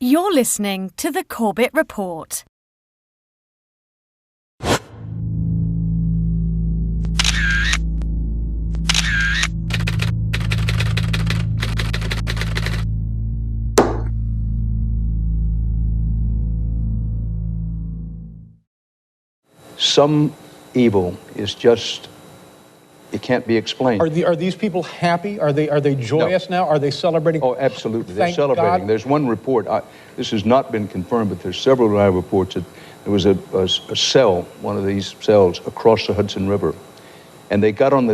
You're listening to the Corbett Report. Some evil is just, it can't be explained. Are these people happy? Are they joyous now? Are they celebrating? Oh, absolutely. They're Thank celebrating. God. There's one report, this has not been confirmed, but there's several live reports that there was a cell, one of these cells, across the Hudson River. And they got on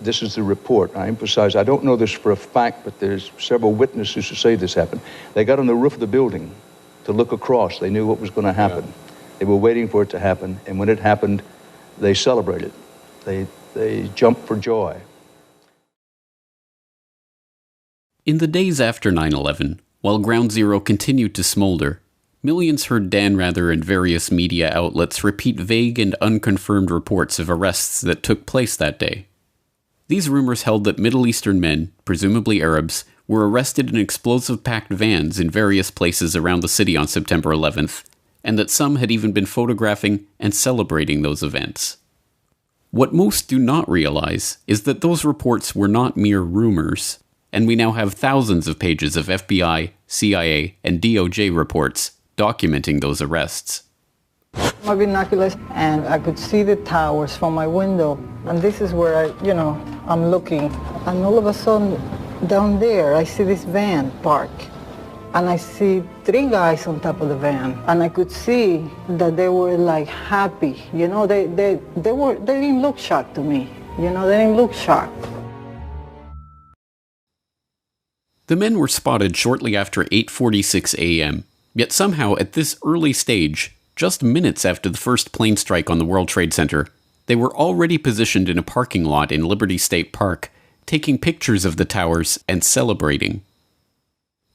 this is the report. I emphasize, I don't know this for a fact, but there's several witnesses who say this happened. They got on the roof of the building to look across. They knew what was going to happen. Yeah. They were waiting for it to happen, and when it happened, they celebrated. They jumped for joy. In the days after 9/11, while Ground Zero continued to smolder, millions heard Dan Rather and various media outlets repeat vague and unconfirmed reports of arrests that took place that day. These rumors held that Middle Eastern men, presumably Arabs, were arrested in explosive-packed vans in various places around the city on September 11th, and that some had even been photographing and celebrating those events. What most do not realize is that those reports were not mere rumors, and we now have thousands of pages of FBI, CIA, and DOJ reports documenting those arrests. My binoculars, and I could see the towers from my window, and this is where I'm looking, and all of a sudden, down there, I see this van parked. And I see 3 guys on top of the van, and I could see that they were like happy. They didn't look shocked to me. They didn't look shocked. The men were spotted shortly after 8:46 a.m., yet somehow at this early stage, just minutes after the first plane strike on the World Trade Center, they were already positioned in a parking lot in Liberty State Park, taking pictures of the towers and celebrating.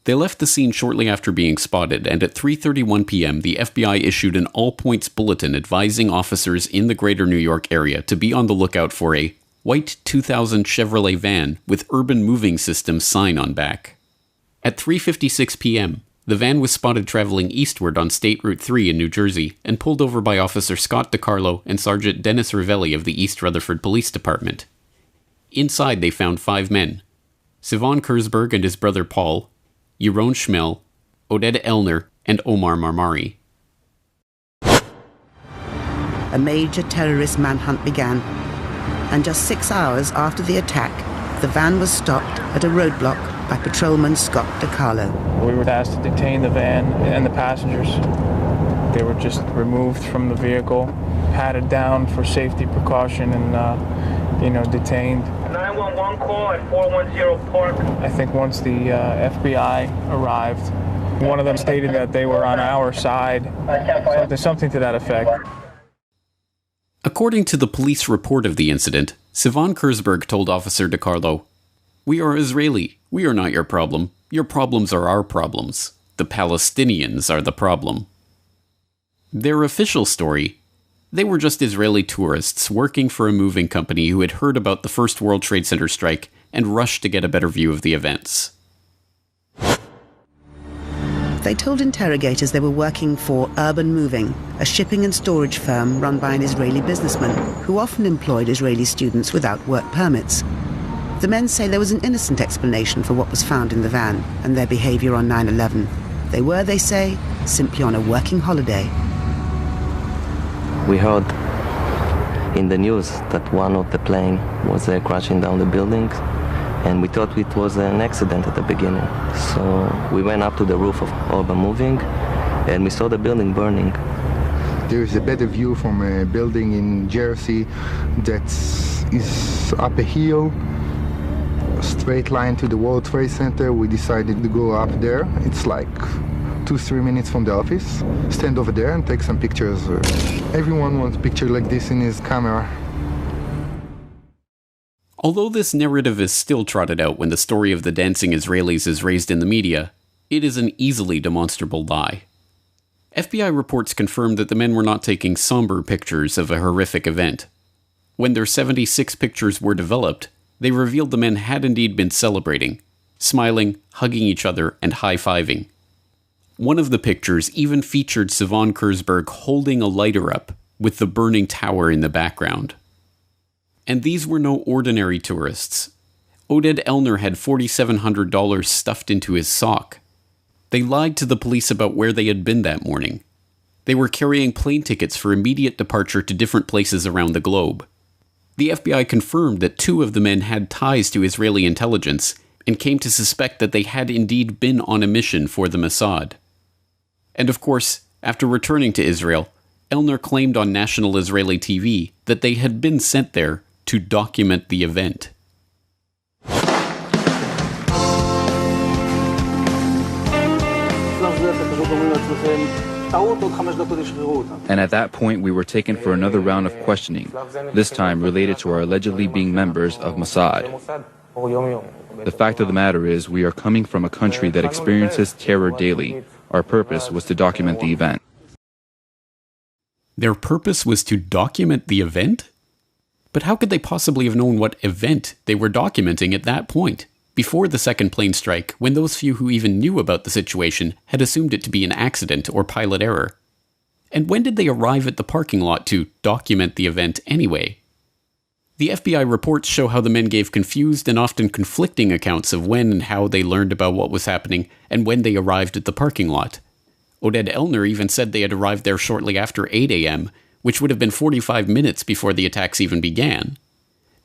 They left the scene shortly after being spotted, and at 3:31 p.m. the FBI issued an all-points bulletin advising officers in the greater New York area to be on the lookout for a white 2000 Chevrolet van with Urban Moving Systems sign on back. At 3:56 p.m., the van was spotted traveling eastward on State Route 3 in New Jersey and pulled over by Officer Scott DiCarlo and Sergeant Dennis Ravelli of the East Rutherford Police Department. Inside they found 5 men: Sivan Kurzberg and his brother Paul, Yaron Schmel, Oded Elner, and Omar Marmari. A major terrorist manhunt began, and just 6 hours after the attack, the van was stopped at a roadblock by patrolman Scott DiCarlo. We were asked to detain the van and the passengers. They were just removed from the vehicle, patted down for safety precaution, and detained. 911 call at 410 Park. I think once the FBI arrived, one of them stated that they were on our side, something to that effect. According to the police report of the incident, Sivan Kurzberg told Officer DiCarlo, "We are Israeli. We are not your problem. Your problems are our problems. The Palestinians are the problem." Their official story: they were just Israeli tourists working for a moving company who had heard about the first World Trade Center strike and rushed to get a better view of the events. They told interrogators they were working for Urban Moving, a shipping and storage firm run by an Israeli businessman who often employed Israeli students without work permits. The men say there was an innocent explanation for what was found in the van and their behavior on 9/11. They were, they say, simply on a working holiday. We heard in the news that one of the plane was crashing down the building, and we thought it was an accident at the beginning. So we went up to the roof of Urban Moving, and we saw the building burning. There is a better view from a building in Jersey that is up a hill, a straight line to the World Trade Center. We decided to go up there. It's like 2-3 minutes from the office. Stand over there and take some pictures. Everyone wants a picture like this in his camera. Although this narrative is still trotted out when the story of the dancing Israelis is raised in the media, it is an easily demonstrable lie. FBI reports confirmed that the men were not taking somber pictures of a horrific event. When their 76 pictures were developed, they revealed the men had indeed been celebrating, smiling, hugging each other, and high-fiving. One of the pictures even featured Savon Kurzberg holding a lighter up with the burning tower in the background. And these were no ordinary tourists. Oded Elner had $4,700 stuffed into his sock. They lied to the police about where they had been that morning. They were carrying plane tickets for immediate departure to different places around the globe. The FBI confirmed that 2 of the men had ties to Israeli intelligence and came to suspect that they had indeed been on a mission for the Mossad. And of course, after returning to Israel, Elner claimed on national Israeli TV that they had been sent there to document the event. And at that point, we were taken for another round of questioning, this time related to our allegedly being members of Mossad. The fact of the matter is, we are coming from a country that experiences terror daily. Our purpose was to document the event. Their purpose was to document the event? But how could they possibly have known what event they were documenting at that point, before the second plane strike, when those few who even knew about the situation had assumed it to be an accident or pilot error? And when did they arrive at the parking lot to document the event anyway? The FBI reports show how the men gave confused and often conflicting accounts of when and how they learned about what was happening and when they arrived at the parking lot. Oded Elner even said they had arrived there shortly after 8 a.m., which would have been 45 minutes before the attacks even began.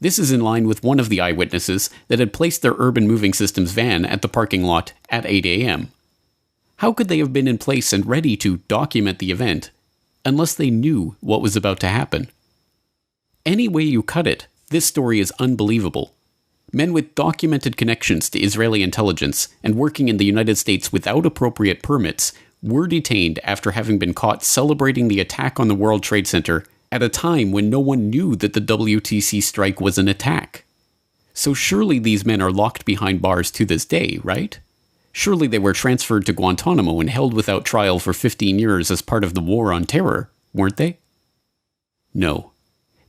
This is in line with one of the eyewitnesses that had placed their Urban Moving Systems van at the parking lot at 8 a.m. How could they have been in place and ready to document the event unless they knew what was about to happen? Any way you cut it, this story is unbelievable. Men with documented connections to Israeli intelligence and working in the United States without appropriate permits were detained after having been caught celebrating the attack on the World Trade Center at a time when no one knew that the WTC strike was an attack. So surely these men are locked behind bars to this day, right? Surely they were transferred to Guantanamo and held without trial for 15 years as part of the war on terror, weren't they? No.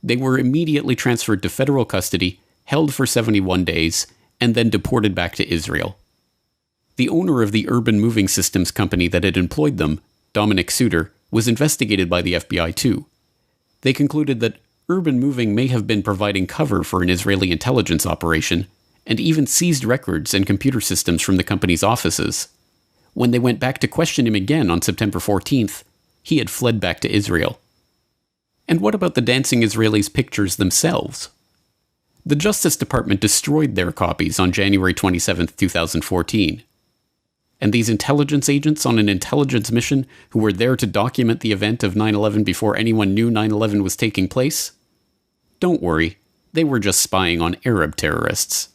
They were immediately transferred to federal custody, held for 71 days, and then deported back to Israel. The owner of the Urban Moving Systems company that had employed them, Dominic Suter, was investigated by the FBI too. They concluded that Urban Moving may have been providing cover for an Israeli intelligence operation, and even seized records and computer systems from the company's offices. When they went back to question him again on September 14th, he had fled back to Israel. And what about the dancing Israelis' pictures themselves? The Justice Department destroyed their copies on January 27, 2014. And these intelligence agents on an intelligence mission who were there to document the event of 9/11 before anyone knew 9/11 was taking place? Don't worry, they were just spying on Arab terrorists.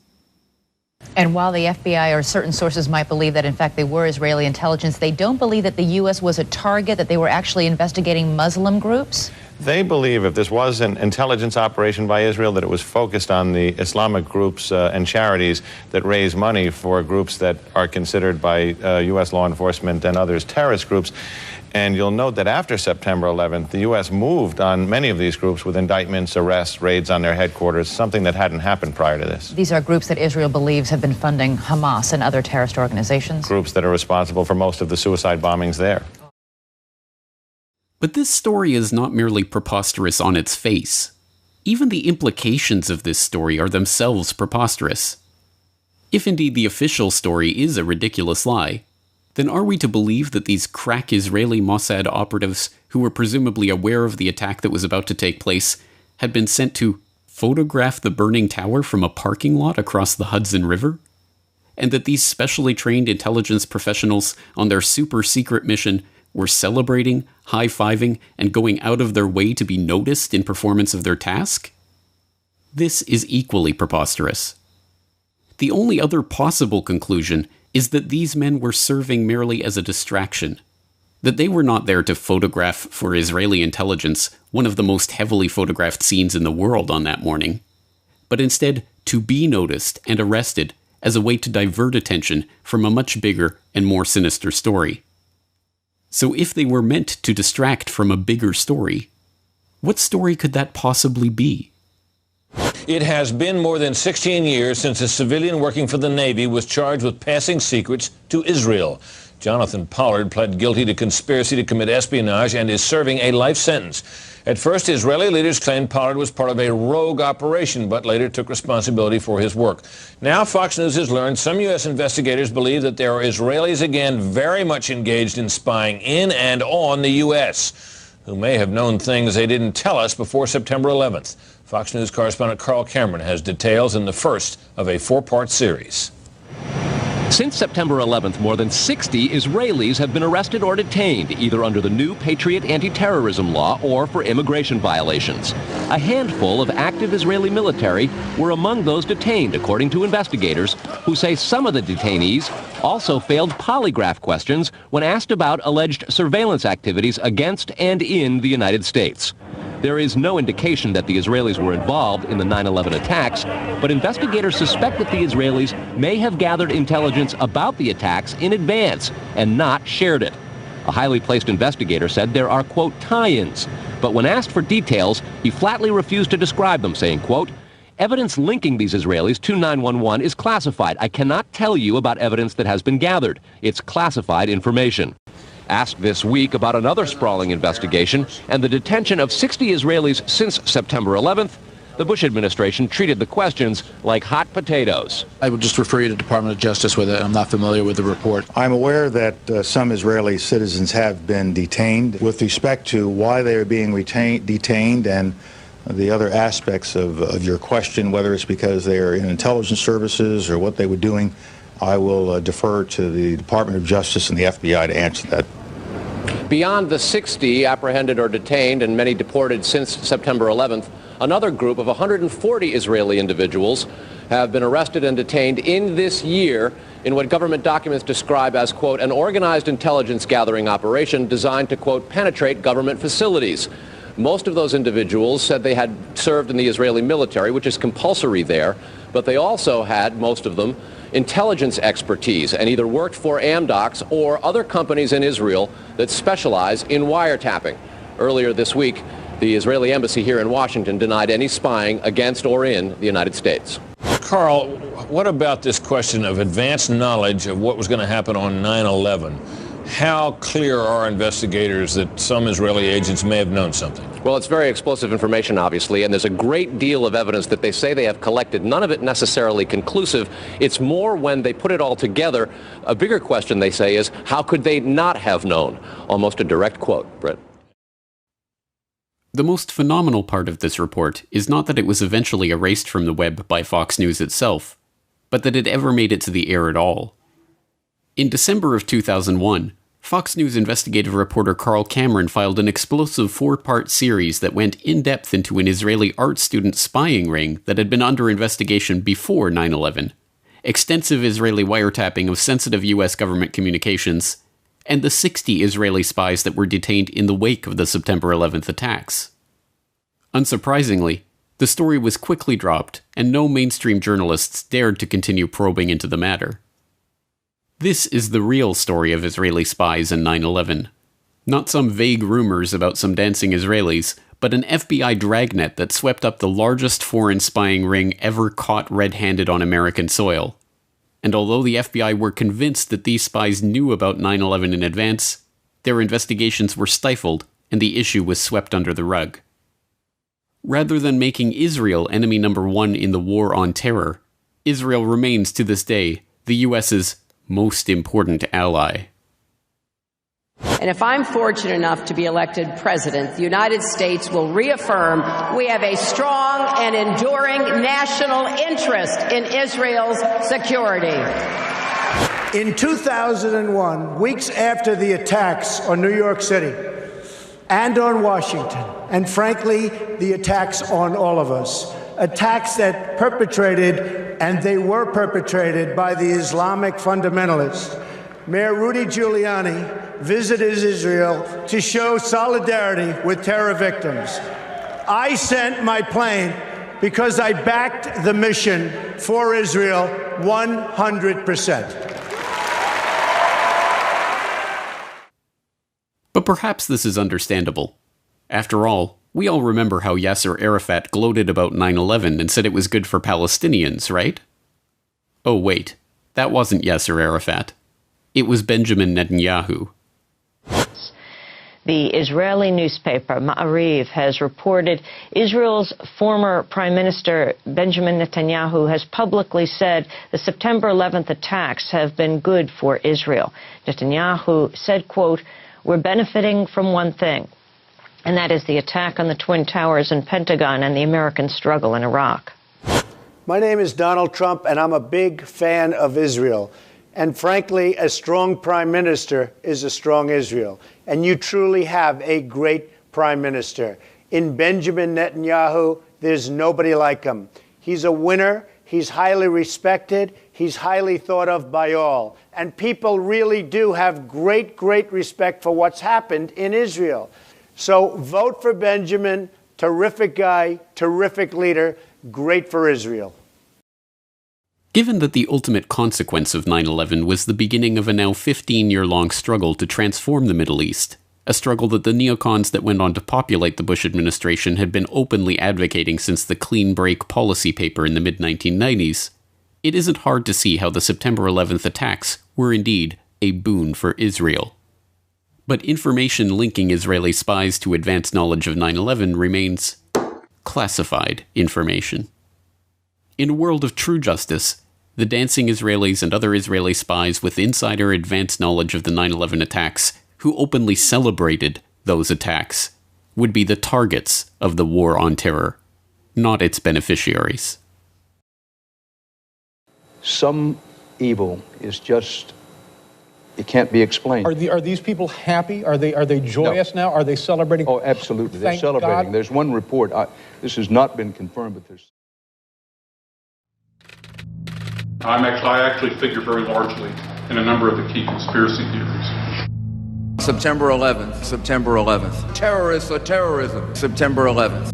And while the FBI or certain sources might believe that in fact they were Israeli intelligence, they don't believe that the U.S. was a target, that they were actually investigating Muslim groups? They believe if this was an intelligence operation by Israel, that it was focused on the Islamic groups and charities that raise money for groups that are considered by U.S. law enforcement and others terrorist groups. And you'll note that after September 11th, the U.S. moved on many of these groups with indictments, arrests, raids on their headquarters, something that hadn't happened prior to this. These are groups that Israel believes have been funding Hamas and other terrorist organizations. Groups that are responsible for most of the suicide bombings there. But this story is not merely preposterous on its face. Even the implications of this story are themselves preposterous. If indeed the official story is a ridiculous lie, then are we to believe that these crack Israeli Mossad operatives, who were presumably aware of the attack that was about to take place, had been sent to photograph the burning tower from a parking lot across the Hudson River? And that these specially trained intelligence professionals on their super-secret mission were celebrating, high-fiving, and going out of their way to be noticed in performance of their task? This is equally preposterous. The only other possible conclusion is that these men were serving merely as a distraction, that they were not there to photograph for Israeli intelligence one of the most heavily photographed scenes in the world on that morning, but instead to be noticed and arrested as a way to divert attention from a much bigger and more sinister story. So if they were meant to distract from a bigger story, what story could that possibly be? It has been more than 16 years since a civilian working for the Navy was charged with passing secrets to Israel. Jonathan Pollard pled guilty to conspiracy to commit espionage and is serving a life sentence. At first, Israeli leaders claimed Pollard was part of a rogue operation, but later took responsibility for his work. Now, Fox News has learned some U.S. investigators believe that there are Israelis again very much engaged in spying in and on the U.S., who may have known things they didn't tell us before September 11th. Fox News correspondent Carl Cameron has details in the first of a 4-part series. Since September 11th, more than 60 Israelis have been arrested or detained, either under the new Patriot anti-terrorism law or for immigration violations. A handful of active Israeli military were among those detained, according to investigators, who say some of the detainees also failed polygraph questions when asked about alleged surveillance activities against and in the United States. There is no indication that the Israelis were involved in the 9/11 attacks, but investigators suspect that the Israelis may have gathered intelligence about the attacks in advance and not shared it. A highly placed investigator said there are, quote, tie-ins, but when asked for details, he flatly refused to describe them, saying, quote, evidence linking these Israelis to 9/11 is classified. I cannot tell you about evidence that has been gathered. It's classified information. Asked this week about another sprawling investigation and the detention of 60 Israelis since September 11th, the Bush administration treated the questions like hot potatoes. I would just refer you to the Department of Justice with it. I'm not familiar with the report. I'm aware that some Israeli citizens have been detained. With respect to why they are being detained and the other aspects of your question, whether it's because they are in intelligence services or what they were doing, I will defer to the Department of Justice and the FBI to answer that. Beyond the 60 apprehended or detained and many deported since September 11th, another group of 140 Israeli individuals have been arrested and detained in this year in what government documents describe as, quote, an organized intelligence gathering operation designed to, quote, penetrate government facilities. Most of those individuals said they had served in the Israeli military, which is compulsory there, but they also had, most of them, intelligence expertise and either worked for Amdocs or other companies in Israel that specialize in wiretapping. Earlier this week, the Israeli embassy here in Washington denied any spying against or in the United States. Carl, what about this question of advanced knowledge of what was going to happen on 9/11? How clear are investigators that some Israeli agents may have known something? Well, it's very explosive information, obviously, and there's a great deal of evidence that they say they have collected, none of it necessarily conclusive. It's more when they put it all together. A bigger question, they say, is how could they not have known? Almost a direct quote, Britt. The most phenomenal part of this report is not that it was eventually erased from the web by Fox News itself, but that it ever made it to the air at all. In December of 2001, Fox News investigative reporter Carl Cameron filed an explosive 4-part series that went in-depth into an Israeli art student spying ring that had been under investigation before 9/11, extensive Israeli wiretapping of sensitive US government communications, and the 60 Israeli spies that were detained in the wake of the September 11th attacks. Unsurprisingly, the story was quickly dropped, and no mainstream journalists dared to continue probing into the matter. This is the real story of Israeli spies in 9/11. Not some vague rumors about some dancing Israelis, but an FBI dragnet that swept up the largest foreign spying ring ever caught red-handed on American soil. And although the FBI were convinced that these spies knew about 9/11 in advance, their investigations were stifled and the issue was swept under the rug. Rather than making Israel enemy number one in the war on terror, Israel remains to this day the US's most important ally. And if I'm fortunate enough to be elected president, the United States will reaffirm we have a strong and enduring national interest in Israel's security. In 2001, weeks after the attacks on New York City and on Washington, and frankly, the attacks on all of us, attacks that they were perpetrated by the Islamic fundamentalists, Mayor Rudy Giuliani visited Israel to show solidarity with terror victims. I sent my plane because I backed the mission for Israel 100%. But perhaps this is understandable. After all, we all remember how Yasser Arafat gloated about 9/11 and said it was good for Palestinians, right? Oh wait, that wasn't Yasser Arafat. It was Benjamin Netanyahu. The Israeli newspaper Ma'ariv has reported Israel's former Prime Minister Benjamin Netanyahu has publicly said the September 11th attacks have been good for Israel. Netanyahu said, quote, "We're benefiting from one thing, and that is the attack on the Twin Towers and Pentagon and the American struggle in Iraq." My name is Donald Trump, and I'm a big fan of Israel. And frankly, a strong prime minister is a strong Israel. And you truly have a great prime minister. In Benjamin Netanyahu, there's nobody like him. He's a winner. He's highly respected. He's highly thought of by all. And people really do have great, great respect for what's happened in Israel. So vote for Benjamin. Terrific guy, terrific leader, great for Israel. Given that the ultimate consequence of 9/11 was the beginning of a now 15-year-long struggle to transform the Middle East, a struggle that the neocons that went on to populate the Bush administration had been openly advocating since the clean break policy paper in the mid-1990s, it isn't hard to see how the September 11th attacks were indeed a boon for Israel. But information linking Israeli spies to advance knowledge of 9/11 remains classified information. In a world of true justice, the dancing Israelis and other Israeli spies with insider advance knowledge of the 9/11 attacks, who openly celebrated those attacks, would be the targets of the war on terror, not its beneficiaries. Some evil is just, it can't be explained. Are these people happy? Are they joyous now? Are they celebrating? Oh, absolutely. They're Thank celebrating. God. There's one report. This has not been confirmed, but there's... I actually figure very largely in a number of the key conspiracy theories. September 11th, September 11th. Terrorists or terrorism, September 11th.